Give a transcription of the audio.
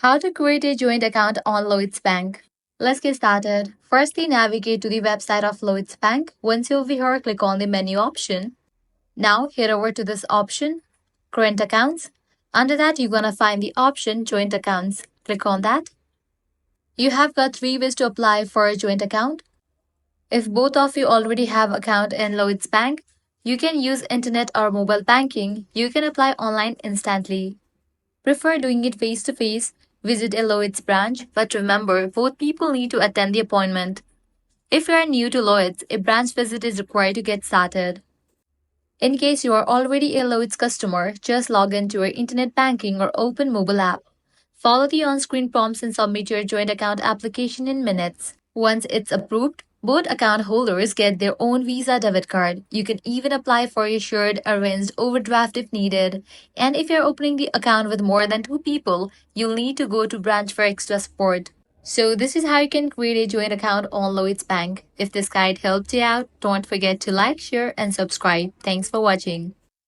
How to create a joint account on Lloyds Bank. Let's get started. Firstly, navigate to the website of Lloyds Bank. Once you're here, click on the menu option. Now head over to this option, Current Accounts. Under that, you're gonna find the option Joint Accounts. Click on that. You have got three ways to apply for a joint account. If both of you already have account in Lloyds Bank, you can use internet or mobile banking. You can apply online instantly. Prefer doing it face to face, visit a Lloyds branch, but remember, both people need to attend the appointment. If you are new to Lloyds, a branch visit is required to get started. In case you are already a Lloyds customer, just log into your internet banking or open mobile app. Follow the on screen prompts and submit your joint account application in minutes. Once it's approved, both account holders get their own Visa debit card. You can even apply for a shared arranged overdraft if needed. And if you're opening the account with more than two people, you'll need to go to branch for extra support. So this is how you can create a joint account on Lloyds Bank. If this guide helped you out, don't forget to like, share, and subscribe. Thanks for watching.